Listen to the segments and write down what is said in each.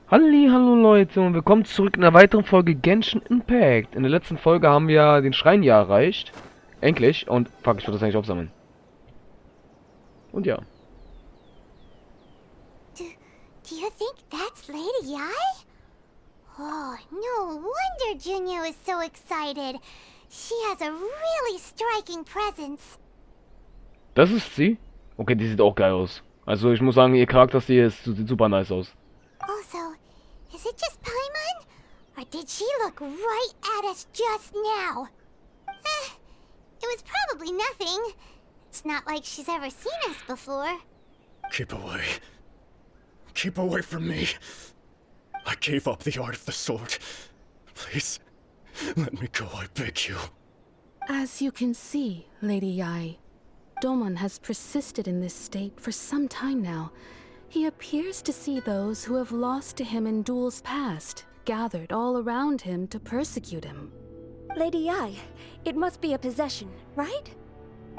Hallo Leute und willkommen zurück in einer weiteren Folge Genshin Impact. In der letzten Folge haben wir den Schrein ja erreicht. Endlich. Und fuck, ich würde das eigentlich aufsammeln. Und ja. Do you think that's Lady Ai? Oh, no wonder Junyo is so excited. She has a really striking presence. Das ist sie. Okay, die sieht auch geil aus. Also ich muss sagen, ihr Charakterstil sieht super nice aus. Also, is it just Paimon? Or did she look right at us just now? It was probably nothing. It's not like she's ever seen us before. Keep away. Keep away from me. I gave up the art of the sword. Please, let me go, I beg you. As you can see, Lady Yai, Domon has persisted in this state for some time now. He appears to see those who have lost to him in duels past, gathered all around him to persecute him. Lady Yai, it must be a possession, right?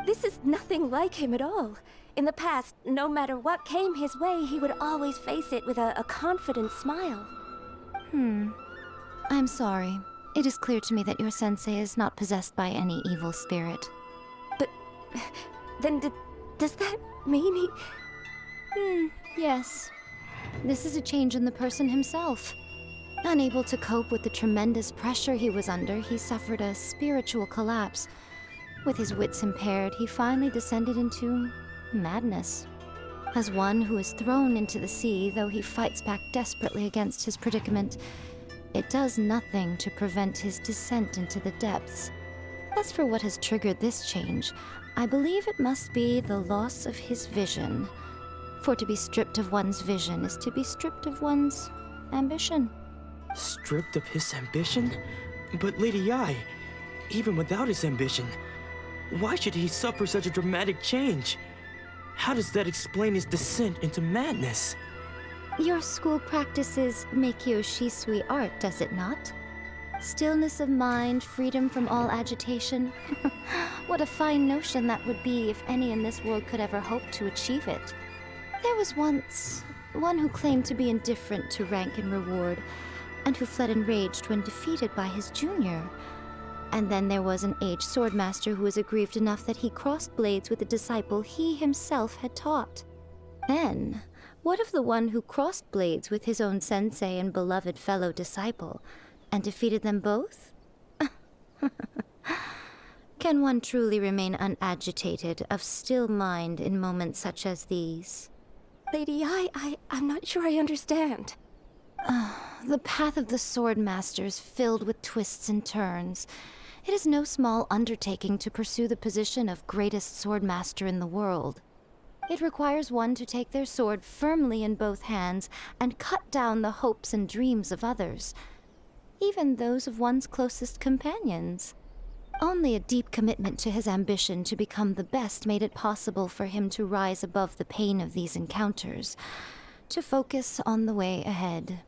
This is nothing like him at all. In the past, no matter what came his way, he would always face it with a confident smile. I'm sorry. It is clear to me that your sensei is not possessed by any evil spirit. But then does that mean he... Yes. This is a change in the person himself. Unable to cope with the tremendous pressure he was under, he suffered a spiritual collapse. With his wits impaired, he finally descended into madness. As one who is thrown into the sea, though he fights back desperately against his predicament, it does nothing to prevent his descent into the depths. As for what has triggered this change, I believe it must be the loss of his vision. For to be stripped of one's vision is to be stripped of one's ambition. Stripped of his ambition? But Lady Yai, even without his ambition, why should he suffer such a dramatic change? How does that explain his descent into madness? Your school practices Meikyo Shisui art, does it not? Stillness of mind, freedom from all agitation. What a fine notion that would be if any in this world could ever hope to achieve it. There was once one who claimed to be indifferent to rank and reward, and who fled enraged when defeated by his junior. And then there was an aged swordmaster who was aggrieved enough that he crossed blades with a disciple he himself had taught. Then, what of the one who crossed blades with his own sensei and beloved fellow disciple, and defeated them both? Can one truly remain unagitated, of still mind in moments such as these? Lady Yai, I'm not sure I understand. The path of the swordmaster is filled with twists and turns. It is no small undertaking to pursue the position of greatest swordmaster in the world. It requires one to take their sword firmly in both hands and cut down the hopes and dreams of others, even those of one's closest companions. Only a deep commitment to his ambition to become the best made it possible for him to rise above the pain of these encounters, to focus on the way ahead.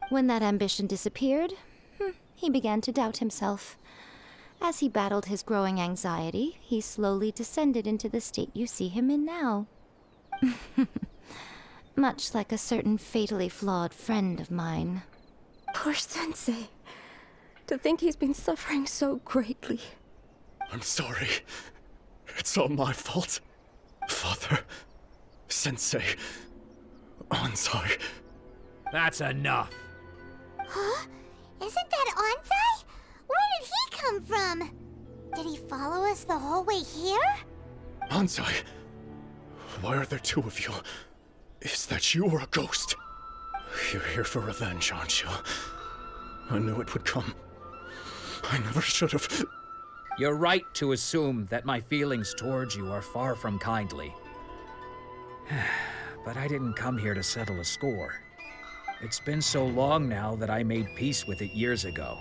When that ambition disappeared, he began to doubt himself. As he battled his growing anxiety, he slowly descended into the state you see him in now. Much like a certain fatally flawed friend of mine. Poor sensei. To think he's been suffering so greatly. I'm sorry. It's all my fault. Father, Sensei, Ansai. That's enough. Huh? Isn't that Ansai? Where did he come from? Did he follow us the whole way here? Ansai, why are there two of you? Is that you or a ghost? You're here for revenge, aren't you? I knew it would come. I never should have. You're right to assume that my feelings towards you are far from kindly. But I didn't come here to settle a score. It's been so long now that I made peace with it years ago.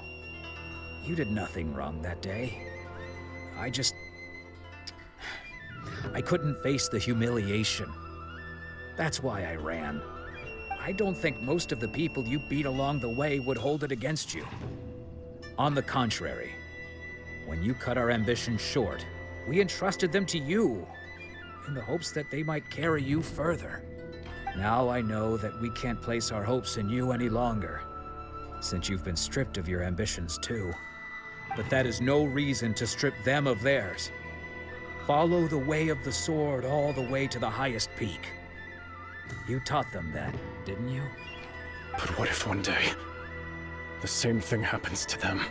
You did nothing wrong that day. I couldn't face the humiliation. That's why I ran. I don't think most of the people you beat along the way would hold it against you. On the contrary, when you cut our ambitions short, we entrusted them to you, in the hopes that they might carry you further. Now I know that we can't place our hopes in you any longer, since you've been stripped of your ambitions too. But that is no reason to strip them of theirs. Follow the way of the sword all the way to the highest peak. You taught them that, didn't you? But what if one day, the same thing happens to them?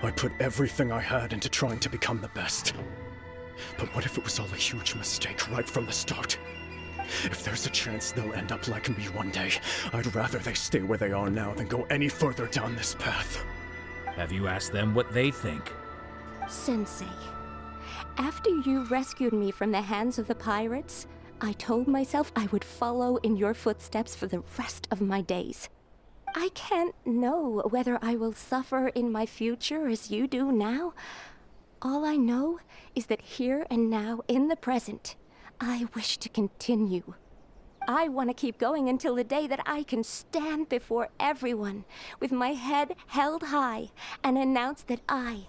I put everything I had into trying to become the best. But what if it was all a huge mistake right from the start? If there's a chance they'll end up like me one day, I'd rather they stay where they are now than go any further down this path. Have you asked them what they think? Sensei, after you rescued me from the hands of the pirates, I told myself I would follow in your footsteps for the rest of my days. I can't know whether I will suffer in my future as you do now. All I know is that here and now, in the present, I wish to continue. I want to keep going until the day that I can stand before everyone with my head held high and announce that I,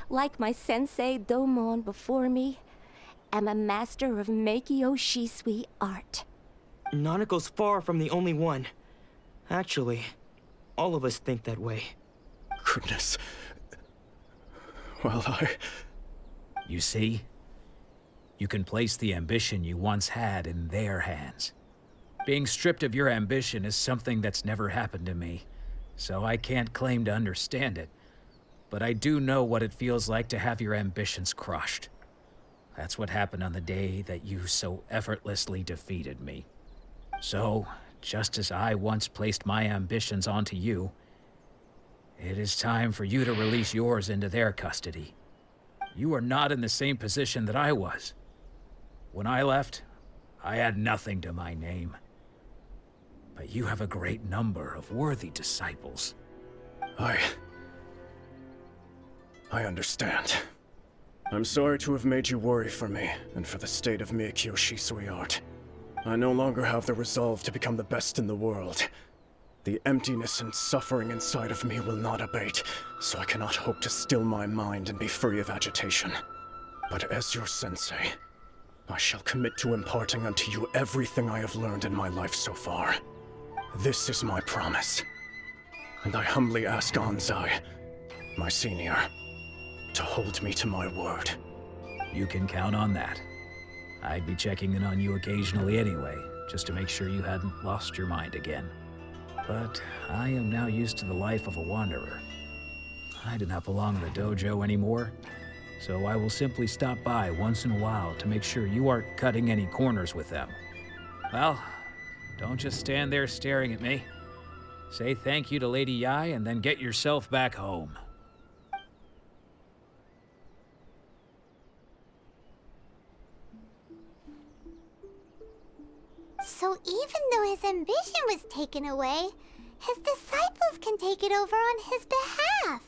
like my sensei Domon before me, am a master of Meikyo Shisui art. Nanako's far from the only one. Actually, all of us think that way. Goodness. Well, You see? You can place the ambition you once had in their hands. Being stripped of your ambition is something that's never happened to me, so I can't claim to understand it. But I do know what it feels like to have your ambitions crushed. That's what happened on the day that you so effortlessly defeated me. So, just as I once placed my ambitions onto you, it is time for you to release yours into their custody. You are not in the same position that I was. When I left, I had nothing to my name. But you have a great number of worthy disciples. I understand. I'm sorry to have made you worry for me, and for the state of Meikyo Shisui art. I no longer have the resolve to become the best in the world. The emptiness and suffering inside of me will not abate, so I cannot hope to still my mind and be free of agitation. But as your sensei, I shall commit to imparting unto you everything I have learned in my life so far. This is my promise. And I humbly ask Anzai, my senior, to hold me to my word. You can count on that. I'd be checking in on you occasionally anyway, just to make sure you hadn't lost your mind again. But I am now used to the life of a wanderer. I do not belong in the dojo anymore, so I will simply stop by once in a while to make sure you aren't cutting any corners with them. Well, don't just stand there staring at me. Say thank you to Lady Yai and then get yourself back home. So even though his ambition was taken away, his disciples can take it over on his behalf.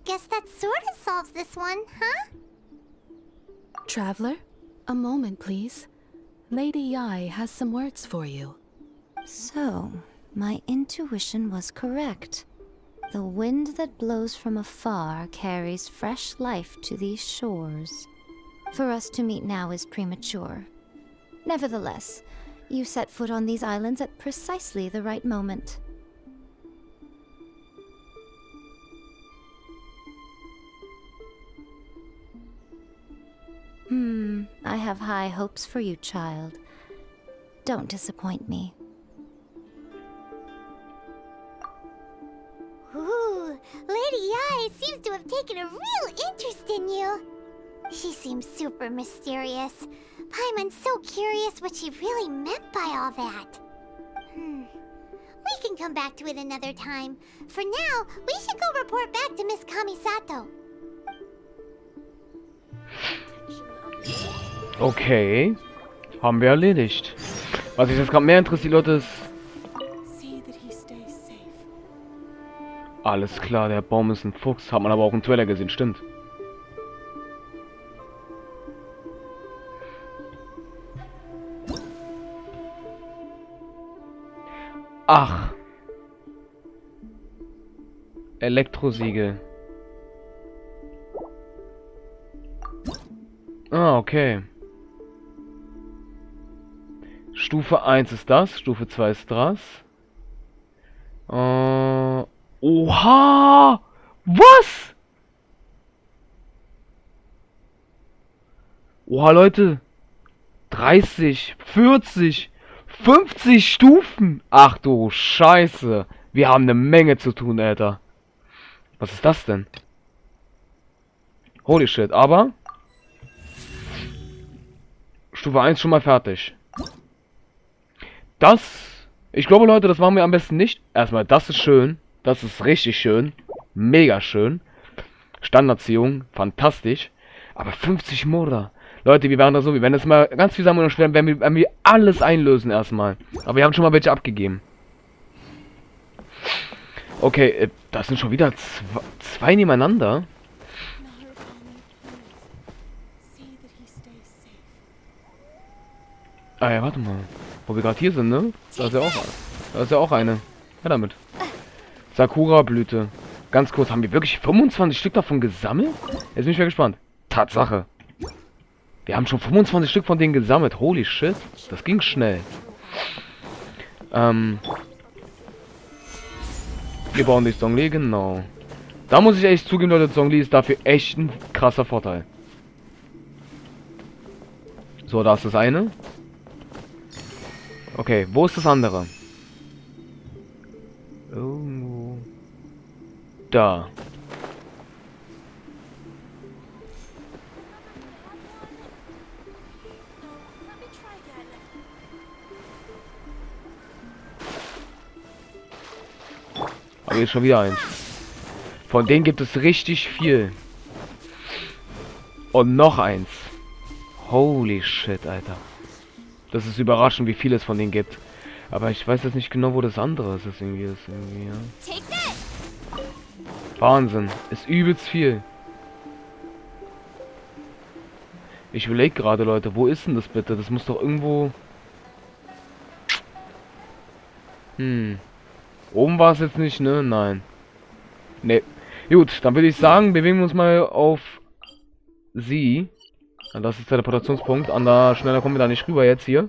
Guess that sort of solves this one, huh? Traveler, a moment, please. Lady Yai has some words for you. So, my intuition was correct. The wind that blows from afar carries fresh life to these shores. For us to meet now is premature. Nevertheless, you set foot on these islands at precisely the right moment. I have high hopes for you, child. Don't disappoint me. Ooh, Lady Yai seems to have taken a real interest in you. She seems super mysterious. Paimon's so curious what she really meant by all that. We can come back to it another time. For now, we should go report back to Miss Kamisato. Okay. Haben wir erledigt. Was mich jetzt gerade mehr interessiert, Leute, ist... Alles klar, der Baum ist ein Fuchs. Hat man aber auch im Trailer gesehen, stimmt. Ach. Elektrosiegel. Ah, okay. Stufe 1 ist das. Stufe 2 ist das. Oha! Was? Oha, Leute. 30, 40, 50 Stufen. Ach du Scheiße. Wir haben eine Menge zu tun, Alter. Was ist das denn? Holy shit, aber Stufe 1 schon mal fertig. Ich glaube, Leute, das machen wir am besten nicht. Erstmal, das ist schön. Das ist richtig schön. Mega schön. Standardziehung, fantastisch. Aber 50 Morde. Leute, wir werden jetzt mal ganz viel sammeln und schwer, werden wir alles einlösen erstmal. Aber wir haben schon mal welche abgegeben. Okay, das sind schon wieder zwei nebeneinander. Ah ja, warte mal. Wo wir gerade hier sind, ne? Da ist ja auch eine. Ja, damit. Sakura-Blüte. Ganz kurz, haben wir wirklich 25 Stück davon gesammelt? Jetzt bin ich mal gespannt. Tatsache. Wir haben schon 25 Stück von denen gesammelt. Holy shit. Das ging schnell. Wir bauen die Zhongli, genau. Da muss ich echt zugeben, Leute, Zhongli ist dafür echt ein krasser Vorteil. So, da ist das eine. Okay, wo ist das andere? Irgendwo. Da. Aber jetzt schon wieder eins. Von denen gibt es richtig viel. Und noch eins. Holy shit, Alter. Das ist überraschend, wie viel es von denen gibt. Aber ich weiß jetzt nicht genau, wo das andere ist. Das irgendwie ja. Wahnsinn. Ist übelst viel. Ich überlege gerade, Leute, wo ist denn das bitte? Das muss doch irgendwo... Oben war es jetzt nicht, ne? Nein. Ne. Gut, dann würde ich sagen, bewegen wir uns mal auf sie. Das ist der Teleportationspunkt. Schneller kommen wir da nicht rüber jetzt hier.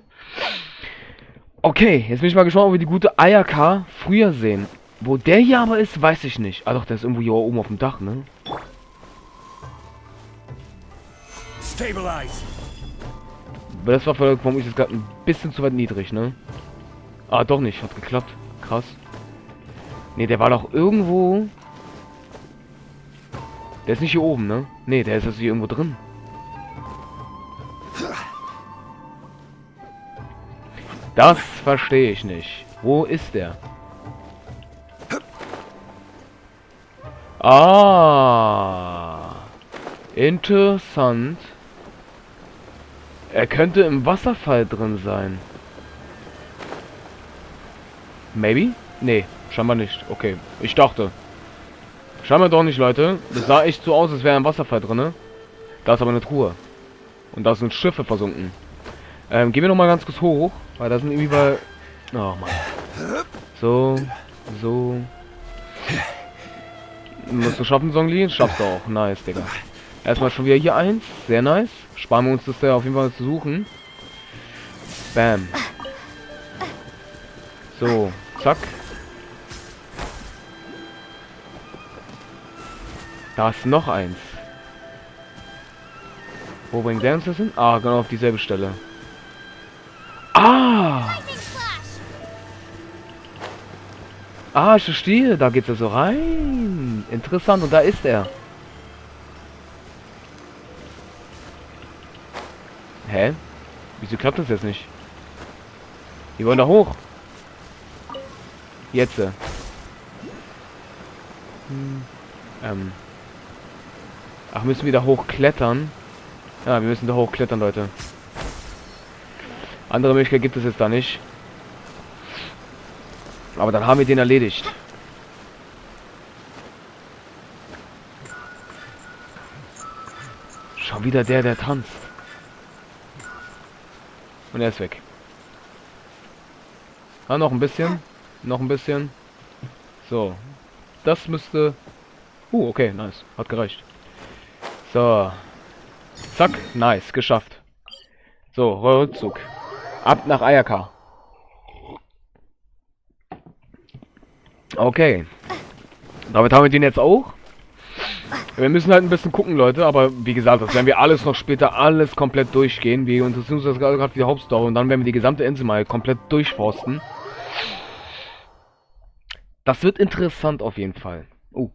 Okay, jetzt bin ich mal gespannt, ob wir die gute Ayaka früher sehen. Wo der hier aber ist, weiß ich nicht. Ah doch, der ist irgendwo hier oben auf dem Dach, ne? Stabilize. Aber das war vermutlich jetzt gerade ein bisschen zu weit niedrig, ne? Ah, doch nicht. Hat geklappt. Krass. Ne, der war doch irgendwo... Der ist nicht hier oben, ne? Ne, der ist also hier irgendwo drin. Das verstehe ich nicht. Wo ist der? Ah. Interessant. Er könnte im Wasserfall drin sein. Maybe? Nee, scheinbar nicht. Okay, ich dachte. Scheinbar doch nicht, Leute. Das sah echt so aus, als wäre ein Wasserfall drin. Da ist aber eine Truhe. Und da sind Schiffe versunken. Gehen wir noch mal ganz kurz hoch. Weil da sind irgendwie bei... Oh Mann. So. So. Musst du schaffen, Zhongli? Schaffst du auch. Nice, Digga. Erstmal schon wieder hier eins. Sehr nice. Sparen wir uns das ja auf jeden Fall zu suchen. Bam. So. Zack. Da ist noch eins. Wo bringt der uns das hin? Ah, genau auf dieselbe Stelle. Ah! Ah, ich verstehe. Da geht's ja so rein. Interessant. Und da ist er. Hä? Wieso klappt das jetzt nicht? Wir wollen da hoch. Jetzt. Ach, müssen wir da hochklettern? Ja, wir müssen da hochklettern, Leute. Andere Möglichkeit gibt es jetzt da nicht. Aber dann haben wir den erledigt. Schon wieder der tanzt. Und er ist weg. Ah, noch ein bisschen. Noch ein bisschen. So. Das müsste... okay, nice. Hat gereicht. So. Zack. Nice. Geschafft. So, Rückzug. Ab nach Ayaka. Okay. Damit haben wir den jetzt auch. Wir müssen halt ein bisschen gucken, Leute, aber wie gesagt, das werden wir alles noch später alles komplett durchgehen. Wir interessieren uns das gerade für die Hauptstory und dann werden wir die gesamte Insel mal komplett durchforsten. Das wird interessant auf jeden Fall. Oh.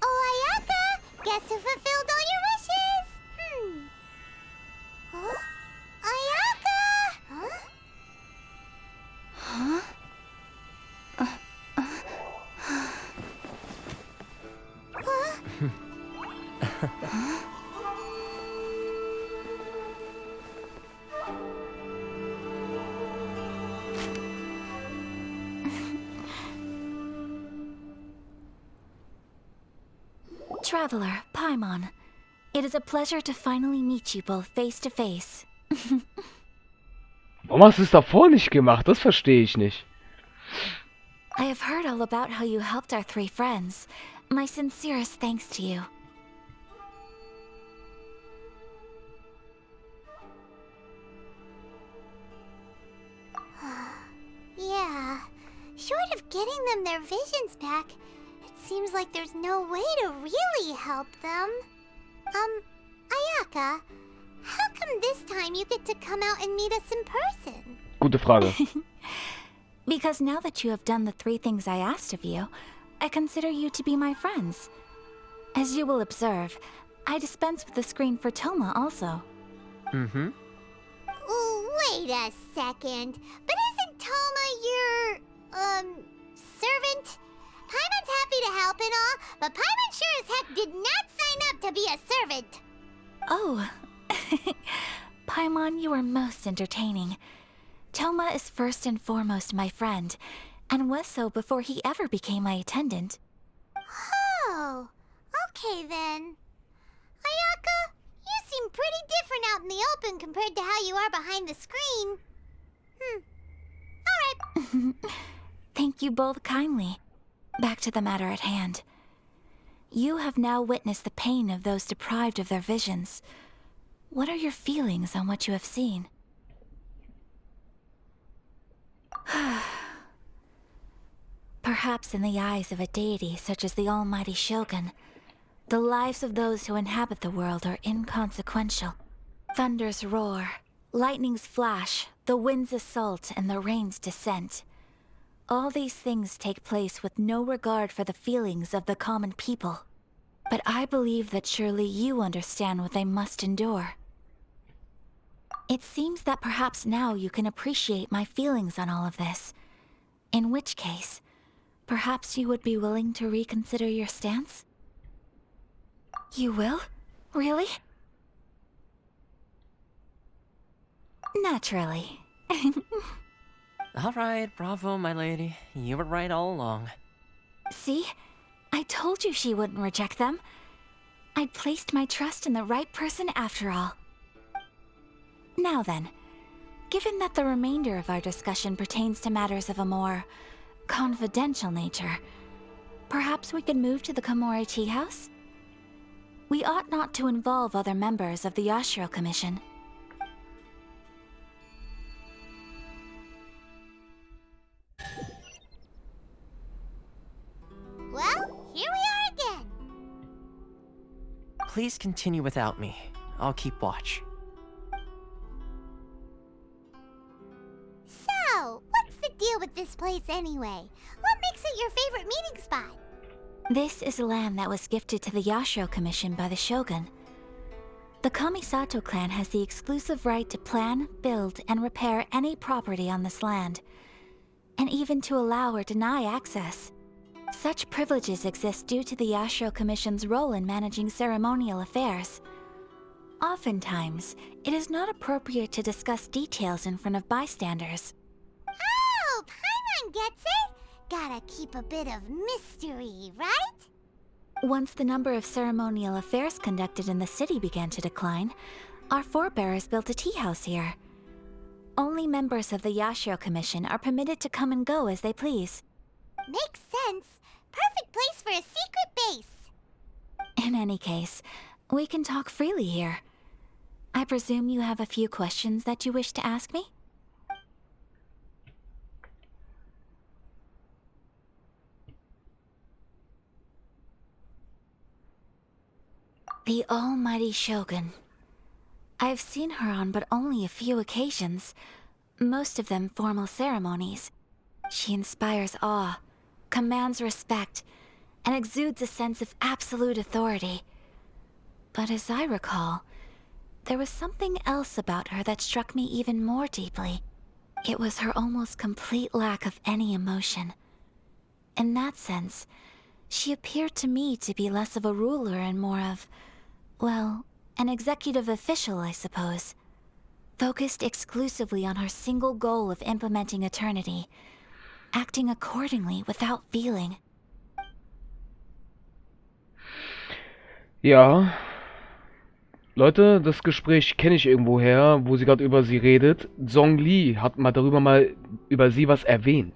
Oh, Ayaka! Guess who fulfilled all your wishes? Huh? Ayaka! Huh? Traveler, Paimon. It is a pleasure to finally meet you both face to face. Warum hast du es davor nicht gemacht? Das verstehe ich nicht. I have heard all about how you helped our three friends. My sincerest thanks to you. Yeah. Short of getting them their visions back, it seems like there's no way to really help them. Ayaka, how come this time you get to come out and meet us in person? Gute Frage. Because now that you have done the 3 things I asked of you, I consider you to be my friends. As you will observe, I dispense with the screen for Toma also. Mm-hmm. Wait a second. But isn't Toma your, servant? Paimon's happy to help and all, but Paimon sure as heck did not sign up to be a servant. Oh. Paimon, you are most entertaining. Toma is first and foremost my friend, and was so before he ever became my attendant. Oh, okay then. Ayaka, you seem pretty different out in the open compared to how you are behind the screen. Alright. Thank you both kindly. Back to the matter at hand. You have now witnessed the pain of those deprived of their visions. What are your feelings on what you have seen? Perhaps in the eyes of a deity such as the almighty Shogun, the lives of those who inhabit the world are inconsequential. Thunders roar, lightnings flash, the winds assault, and the rains descent. All these things take place with no regard for the feelings of the common people. But I believe that surely you understand what they must endure. It seems that perhaps now you can appreciate my feelings on all of this. In which case, perhaps you would be willing to reconsider your stance? You will? Really? Naturally. Alright, bravo, my lady. You were right all along. See? I told you she wouldn't reject them. I'd placed my trust in the right person after all. Now then, given that the remainder of our discussion pertains to matters of a more confidential nature, perhaps we could move to the Komori Tea House? We ought not to involve other members of the Yashiro Commission. Well, here we are again. Please continue without me. I'll keep watch. So, what's the deal with this place anyway? What makes it your favorite meeting spot? This is land that was gifted to the Yashiro Commission by the Shogun. The Kamisato clan has the exclusive right to plan, build, and repair any property on this land, and even to allow or deny access. Such privileges exist due to the Yashiro Commission's role in managing ceremonial affairs. Oftentimes, it is not appropriate to discuss details in front of bystanders. Oh, Paimon gets it. Gotta keep a bit of mystery, right? Once the number of ceremonial affairs conducted in the city began to decline, our forebears built a tea house here. Only members of the Yashiro Commission are permitted to come and go as they please. Makes sense. Perfect place for a secret base. In any case, we can talk freely here. I presume you have a few questions that you wish to ask me? The almighty Shogun. I've seen her on but only a few occasions, most of them formal ceremonies. She inspires awe, commands respect, and exudes a sense of absolute authority. But as I recall, there was something else about her that struck me even more deeply. It was her almost complete lack of any emotion. In that sense, she appeared to me to be less of a ruler and more of, well, an executive official, I suppose. Focused exclusively on her single goal of implementing eternity, acting accordingly without feeling. Ja. Leute, das Gespräch kenne ich irgendwoher, wo sie gerade über sie redet. Zhong Li hat mal über sie was erwähnt.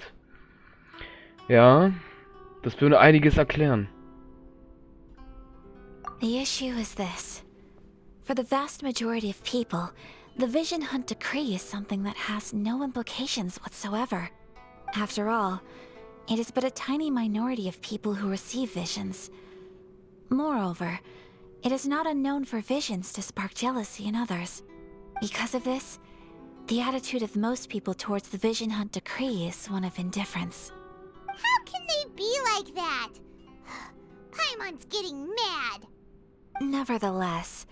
Ja, das würde einiges erklären. The issue is this. For the vast majority of people, the Vision Hunt Decree is something that has no implications whatsoever. After all, it is but a tiny minority of people who receive visions. Moreover, it is not unknown for visions to spark jealousy in others. Because of this, the attitude of most people towards the Vision Hunt Decree is one of indifference. How can they be like that? Paimon's getting mad. Nevertheless,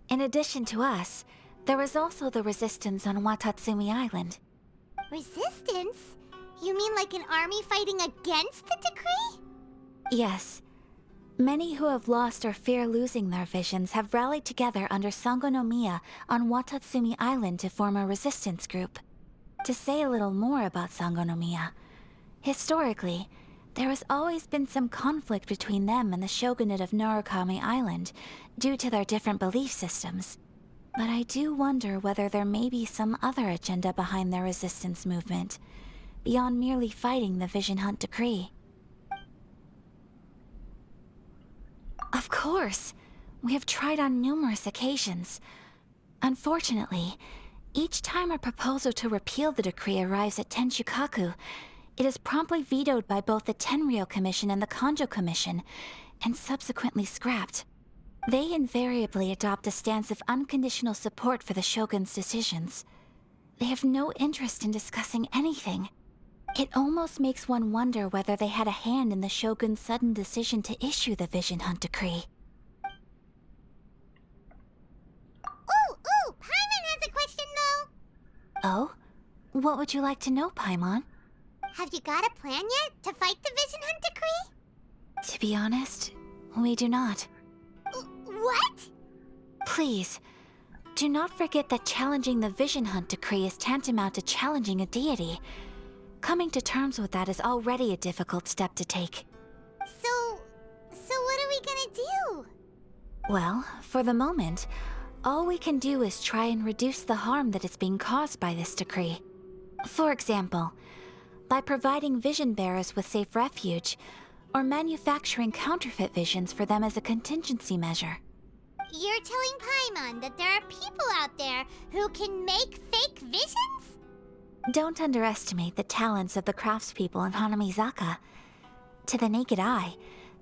in addition to us, there is also the resistance on Watatsumi Island. Resistance? You mean like an army fighting against the decree? Yes. Many who have lost or fear losing their visions have rallied together under Sangonomiya on Watatsumi Island to form a resistance group. To say a little more about Sangonomiya, historically, there has always been some conflict between them and the shogunate of Narukami Island due to their different belief systems. But I do wonder whether there may be some other agenda behind their resistance movement, beyond merely fighting the Vision Hunt Decree. Of course! We have tried on numerous occasions. Unfortunately, each time a proposal to repeal the decree arrives at Tenshukaku, it is promptly vetoed by both the Tenryou Commission and the Kanjo Commission, and subsequently scrapped. They invariably adopt a stance of unconditional support for the Shogun's decisions. They have no interest in discussing anything. It almost makes one wonder whether they had a hand in the Shogun's sudden decision to issue the Vision Hunt Decree. Ooh, Paimon has a question though. Oh? What would you like to know, Paimon? Have you got a plan yet to fight the Vision Hunt Decree? To be honest, we do not. What? Please, do not forget that challenging the Vision Hunt Decree is tantamount to challenging a deity. Coming to terms with that is already a difficult step to take. So what are we gonna do? Well, for the moment, all we can do is try and reduce the harm that is being caused by this decree. For example, by providing vision bearers with safe refuge, or manufacturing counterfeit visions for them as a contingency measure. You're telling Paimon that there are people out there who can make fake visions? Don't underestimate the talents of the craftspeople in Hanamizaka. To the naked eye,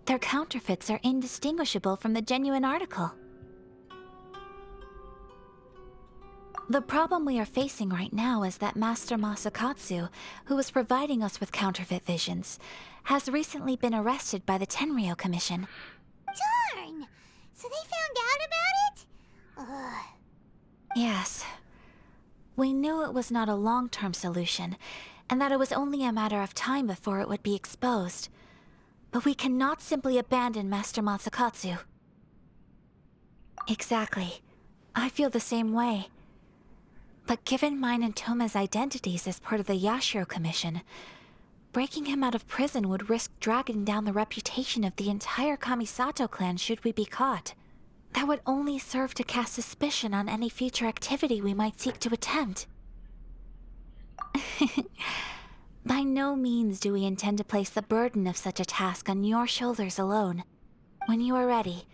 their counterfeits are indistinguishable from the genuine article. The problem we are facing right now is that Master Masakatsu, who was providing us with counterfeit visions, has recently been arrested by the Tenryou Commission. Darn! So they found out about it? Ugh. Yes. We knew it was not a long-term solution, and that it was only a matter of time before it would be exposed. But we cannot simply abandon Master Masakatsu. Exactly. I feel the same way. But given mine and Toma's identities as part of the Yashiro Commission, breaking him out of prison would risk dragging down the reputation of the entire Kamisato clan should we be caught. That would only serve to cast suspicion on any future activity we might seek to attempt. By no means do we intend to place the burden of such a task on your shoulders alone. When you are ready,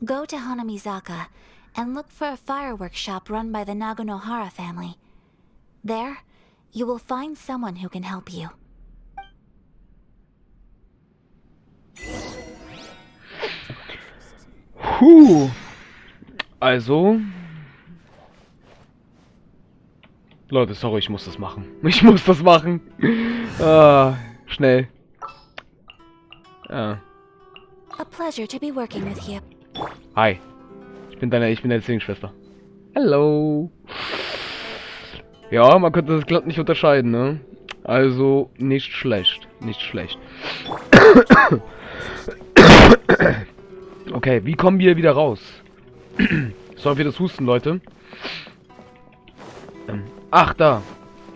go to Hanamizaka and look for a fireworks shop run by the Naganohara family. There, you will find someone who can help you. Also... Leute, sorry, ich muss das machen. Ich muss das machen. Schnell. Ja. A pleasure to be working with you. Hi. Ich bin deine Zwillingsschwester. Hallo. Ja, man könnte das glatt nicht unterscheiden, ne? Also, nicht schlecht. Nicht schlecht. Okay, wie kommen wir wieder raus? Sorry für das Husten, Leute. Ach, da.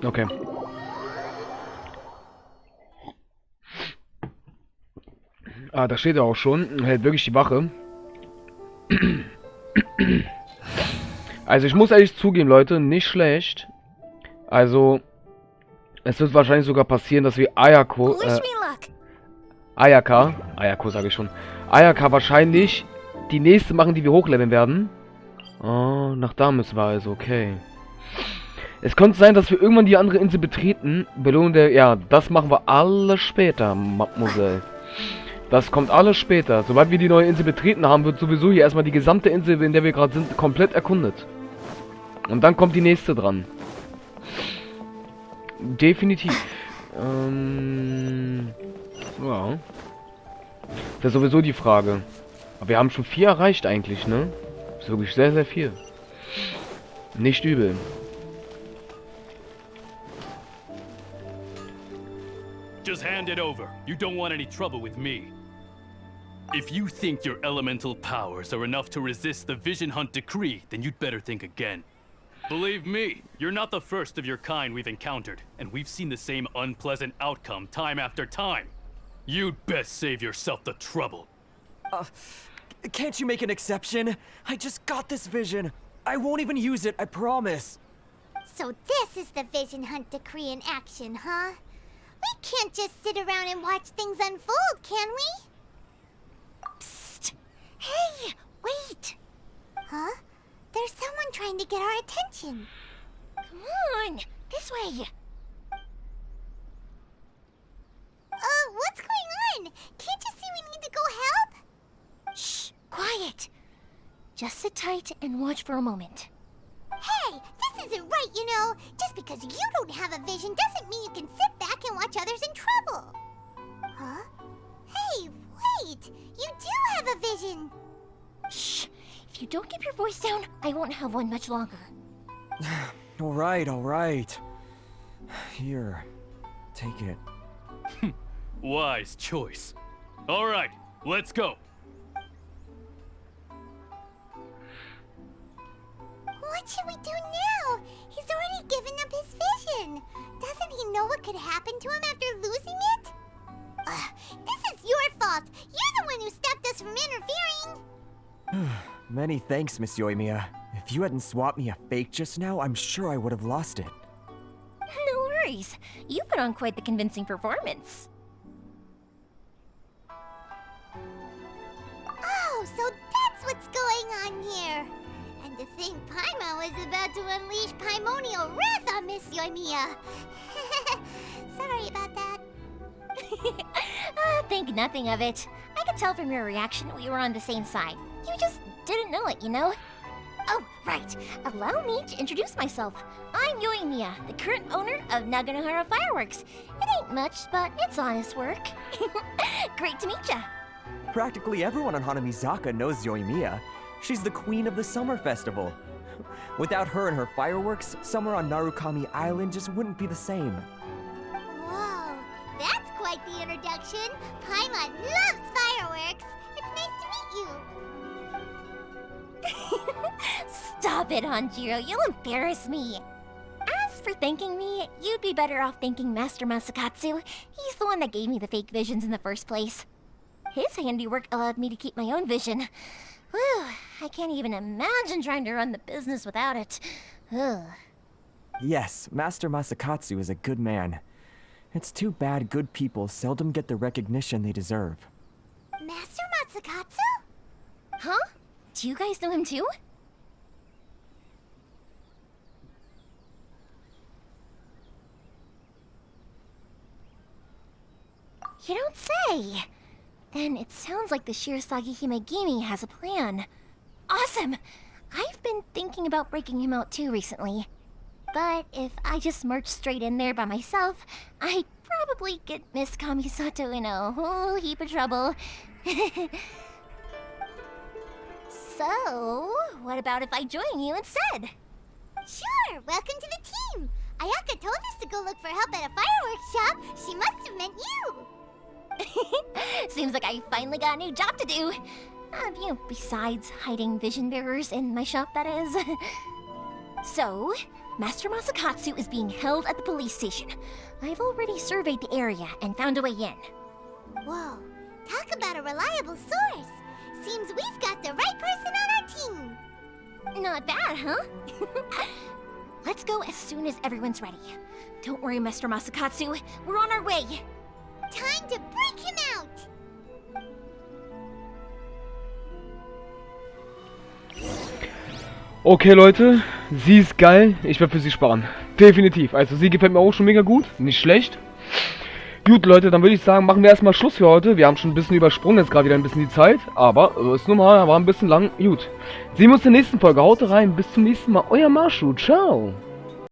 Okay. Ah, da steht er auch schon. Hält wirklich die Wache. Also, ich muss ehrlich zugeben, Leute, nicht schlecht. Also, es wird wahrscheinlich sogar passieren, dass wir Ayako sage ich schon. Ayaka wahrscheinlich die nächste machen, die wir hochleveln werden. Oh, nach da müssen wir also, okay. Es könnte sein, dass wir irgendwann die andere Insel betreten. Belohnung der... Ja, das machen wir alles später, Mademoiselle. Das kommt alles später. Sobald wir die neue Insel betreten haben, wird sowieso hier erstmal die gesamte Insel, in der wir gerade sind, komplett erkundet. Und dann kommt die nächste dran. Definitiv. Ja. Das ist sowieso die Frage. Aber wir haben schon 4 erreicht eigentlich, ne? Das ist wirklich sehr, sehr viel. Nicht übel. Just hand it over. You don't want any trouble with me. If you think your elemental powers are enough to resist the Vision Hunt decree, then you'd better think again. Believe me, you're not the first of your kind we've encountered, and we've seen the same unpleasant outcome time after time. You'd best save yourself the trouble. Can't you make an exception? I just got this vision. I won't even use it, I promise. So this is the Vision Hunt decree in action, huh? We can't just sit around and watch things unfold, can we? Psst! Hey, wait! Huh? There's someone trying to get our attention. Come on, this way. What's going on? Can't you see we need to go help? Shh, quiet. Just sit tight and watch for a moment. Hey, this isn't right, you know. Just because you don't have a vision doesn't mean you can sit back and watch others in trouble. Huh? Hey, wait! You do have a vision! Shh! If you don't keep your voice down, I won't have one much longer. All right. Here, take it. Wise choice. All right, let's go. What should we do now? He's already given up his vision. Doesn't he know what could happen to him after losing it? This is your fault. You're the one who stopped us from interfering. Many thanks, Miss Yoimiya. If you hadn't swapped me a fake just now, I'm sure I would have lost it. No worries. You put on quite the convincing performance. Oh, so that's what's going on here. And to think Paimon was about to unleash Paimonial wrath on Miss Yoimiya. Sorry about that. Think nothing of it. I could tell from your reaction we were on the same side. You just didn't know it, you know? Oh, right. Allow me to introduce myself. I'm Yoimiya, the current owner of Naganohara Fireworks. It ain't much, but it's honest work. Great to meet ya. Practically everyone on Hanamizaka knows Yoimiya. She's the queen of the summer festival. Without her and her fireworks, summer on Narukami Island just wouldn't be the same. Whoa, that's quite the introduction. Paimon loves fireworks. It's nice to meet you. Stop it, Hanjiro. You'll embarrass me. As for thanking me, you'd be better off thanking Master Masakatsu. He's the one that gave me the fake visions in the first place. His handiwork allowed me to keep my own vision. Whew, I can't even imagine trying to run the business without it. Ugh. Yes, Master Masakatsu is a good man. It's too bad good people seldom get the recognition they deserve. Master Masakatsu? Huh? Do you guys know him too? You don't say. Then it sounds like the Shirasagi Himegimi has a plan. Awesome! I've been thinking about breaking him out too recently. But if I just march straight in there by myself, I'd probably get Miss Kamisato in a whole heap of trouble. So, what about if I join you instead? Sure, welcome to the team. Ayaka told us to go look for help at a fireworks shop. She must have meant you. Seems like I finally got a new job to do. Besides hiding vision bearers in my shop, that is. So, Master Masakatsu is being held at the police station. I've already surveyed the area and found a way in. Whoa, talk about a reliable source. Seems we've got the right person on our team. Not bad, huh? Let's go as soon as everyone's ready. Don't worry, Master Masakatsu. We're on our way. Time to break him out. Okay, Leute, sie ist geil. Ich werde für sie sparen. Definitiv. Also sie gefällt mir auch schon mega gut. Nicht schlecht. Gut, Leute, dann würde ich sagen, machen wir erstmal Schluss für heute. Wir haben schon ein bisschen übersprungen, jetzt gerade wieder ein bisschen die Zeit. Aber, so ist normal, war ein bisschen lang. Gut. Sehen wir uns in der nächsten Folge. Haut rein, bis zum nächsten Mal. Euer Masho. Ciao.